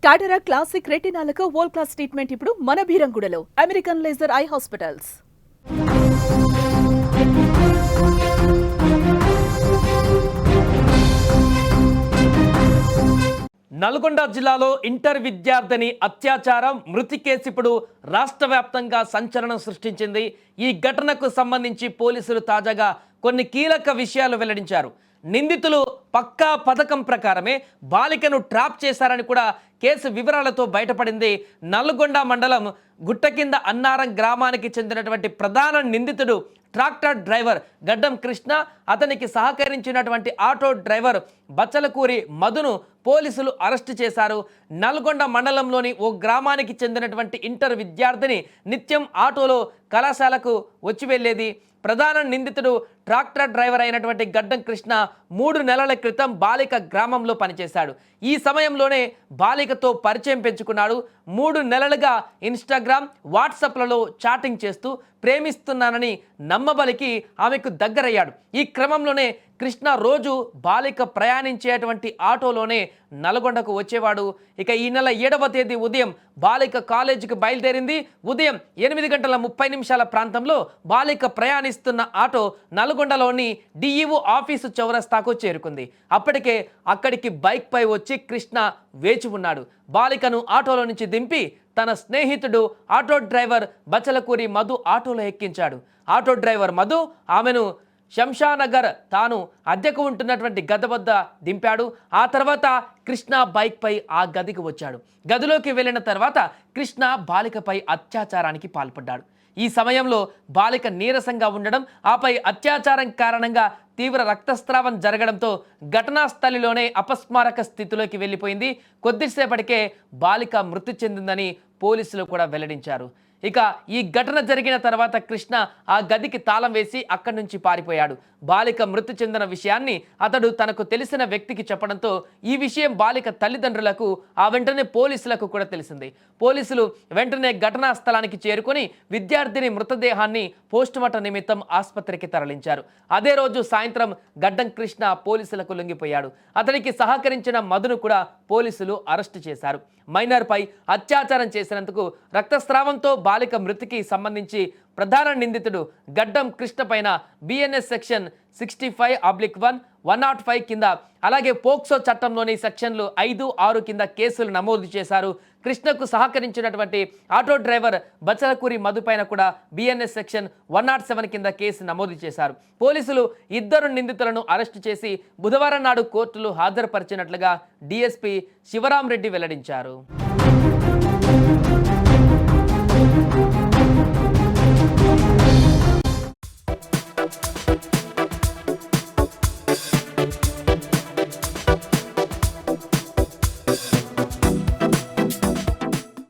టాటరా classic రెటినాలకు world class treatment ఇప్పుడు మన భీరంగూడలో American laser eye hospitals. Nalgonda జిల్లాలో ఇంటర్ విద్యార్థిని అత్యాచారం మృతి కేసు ఇప్పుడు రాష్ట్ర వ్యాప్తంగా సంచలనం సృష్టించింది. ఈ ఘటనకు సంబంధించి పోలీసులు తాజాగా కొన్ని కీలక విషయాలు వెల్లడించారు. నిందితులు పక్కా పథకం ప్రకారమే బాలికను ట్రాప్ చేశారని కూడా కేసు వివరాలతో బయటపడింది. నల్గొండ మండలం గుట్టకింద అన్నారం గ్రామానికి చెందినటువంటి ప్రధాన నిందితుడు ట్రాక్టర్ డ్రైవర్ గడ్డం కృష్ణ, అతనికి సహకరించినటువంటి ఆటో డ్రైవర్ బచ్చలకూరి మధును పోలీసులు అరెస్టు చేశారు. నల్గొండ మండలంలోని ఓ గ్రామానికి చెందినటువంటి ఇంటర్ విద్యార్థిని నిత్యం ఆటోలో కళాశాలకు వచ్చి వెళ్ళేది. ప్రధాన నిందితుడు ట్రాక్టర్ డ్రైవర్ అయినటువంటి గడ్డం కృష్ణ 3 నెలల క్రితం బాలిక గ్రామంలో పనిచేశాడు. ఈ సమయంలోనే బాలికతో పరిచయం పెంచుకున్నాడు. 3 నెలలుగా ఇన్స్టాగ్రామ్, వాట్సాప్లలో చాటింగ్ చేస్తూ ప్రేమిస్తున్నానని నమ్మబలికి ఆమెకు దగ్గరయ్యాడు. ఈ క్రమంలోనే కృష్ణ రోజు బాలిక ప్రయాణించేటువంటి ఆటోలోనే నల్గొండకు వచ్చేవాడు. ఇక ఈ నెల 7వ తేదీ ఉదయం బాలిక కాలేజీకి బయలుదేరింది. ఉదయం 8:30 ప్రాంతంలో బాలిక ప్రయాణిస్తున్న ఆటో నల్గొండలోని డిఈఓ ఆఫీసు చౌరస్తాకు చేరుకుంది. అప్పటికే అక్కడికి బైక్ పై వచ్చి కృష్ణ వేచి ఉన్నాడు. బాలికను ఆటోలో నుంచి దింపి తన స్నేహితుడు ఆటో డ్రైవర్ బచ్చలకూరి మధు ఆటోలో ఎక్కించాడు. ఆటో డ్రైవర్ మధు ఆమెను శంషానగర్ తాను అద్దెకు ఉంటున్నటువంటి గది వద్ద దింపాడు. ఆ తర్వాత కృష్ణ బైక్ పై ఆ గదికి వచ్చాడు. గదిలోకి వెళ్ళిన తర్వాత కృష్ణ బాలికపై అత్యాచారానికి పాల్పడ్డాడు. ఈ సమయంలో బాలిక నీరసంగా ఉండడం, ఆపై అత్యాచారం కారణంగా తీవ్ర రక్తస్రావం జరగడంతో ఘటనా స్థలిలోనే అపస్మారక స్థితిలోకి వెళ్ళిపోయింది. కొద్దిసేపటికే బాలిక మృతి చెందిందని పోలీసులు కూడా వెల్లడించారు. ఇక ఈ ఘటన జరిగిన తర్వాత కృష్ణ ఆ గదికి తాళం వేసి అక్కడి నుంచి పారిపోయాడు. బాలిక మృతి చెందిన విషయాన్ని అతడు తనకు తెలిసిన వ్యక్తికి చెప్పడంతో ఈ విషయం బాలిక తల్లిదండ్రులకు, ఆ వెంటనే పోలీసులకు కూడా తెలిసింది. పోలీసులు వెంటనే ఘటనా స్థలానికి చేరుకొని విద్యార్థిని మృతదేహాన్ని పోస్టుమార్టం నిమిత్తం ఆసుపత్రికి తరలించారు. అదే రోజు సాయంత్రం గడ్డం కృష్ణ పోలీసులకు లొంగిపోయాడు. అతనికి సహకరించిన మధును కూడా పోలీసులు అరెస్టు చేశారు. మైనర్పై అత్యాచారం చేసినందుకు రక్తస్రావంతో బాలిక మృతికి సంబంధించి ప్రధాన నిందితుడు గడ్డం కృష్ణ పైన బిఎన్ఎస్ సెక్షన్ 65/1, 105 కింద, అలాగే పోక్సో చట్టంలోని సెక్షన్లు 5, 6 కింద కేసులు నమోదు చేశారు. కృష్ణకు సహకరించినటువంటి ఆటో డ్రైవర్ బచ్చలకూరి మధు పైన కూడా బిఎన్ఎస్ సెక్షన్ 107 కింద కేసు నమోదు చేశారు. పోలీసులు 2 నిందితులను అరెస్టు చేసి బుధవారం నాడు కోర్టులో హాజరుపరిచినట్లుగా డీఎస్పీ శివరాం రెడ్డి వెల్లడించారు.